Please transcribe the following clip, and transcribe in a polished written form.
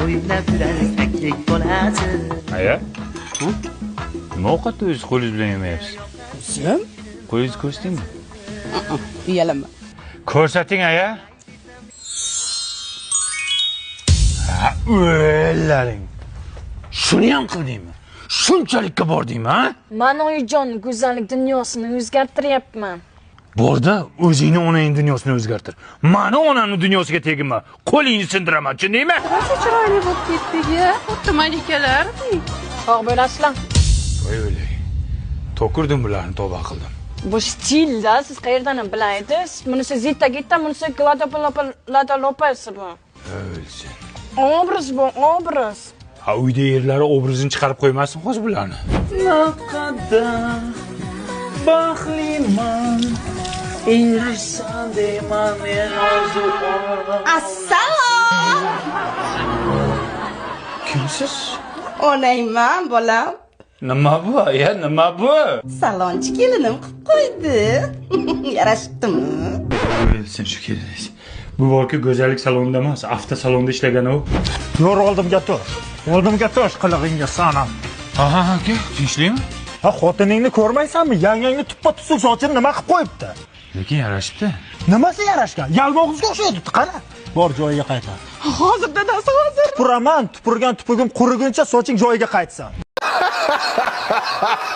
o'ynab yurar saklik bolasi. Aya? Nima ovqatni o'z qo'lingiz bilan yemayapsiz? O'zim? Qo'lingizni ko'rsatingmi? Uyalaman. Ko'rsating, aya. Ha, o'llaring. Shuni ham qildingmi? Shunchalikka bordingmi, ha? Men oyijon go'zallik dunyosini o'zgartiryapman. Borda o'zingni onangning dunyosini o'zgartir. Meni onamning dunyosiga teginma. Qo'lingni sindiraman, tushundingmi? Nasıl chiroyli bo'lib ketdik ya? Xuddi malikalardek. Sog' bo'lasizlar. Voy o'lay. To'kurdim bularni tavba qildim. Bu stilda siz qayerdan bilaysiz? Bunisi zita gitta, bunisi glada lopasi bu. O'lsin. Obraz bu, obraz. Ha, uyda yerlari obrazini chiqarib qo'ymasin hozir bularni. Naqadar baxtliman. Erishsam deyman men ozuq. Assalom. Kimsiz? Onayman bolam. Nima bu? Ya nima bu? Salonchi kelinim qilib qo'ydi. Yarashdimi? O'lsin shu keliningiz. Bu borki go'zallik salonida emas, avtosalonda ishlagan u. Yo'q, oldimga tur. Oldimga tosh qilig'ingga sanam. Ha, aka, tinchlikmi? Ha, xotiningni ko'rmaysanmi? Yangangni tuppa-tusuk sochini nima qilib qo'yibdi? Lekin yarashibdi. Nimasi yarashgan? Yalmog'izga o'xshaydi, qara. Bor joyiga qaytar. Hozir dadasi hozir. Tupuraman, tupurgan tupugim quriguncha soching joyiga qaytsin.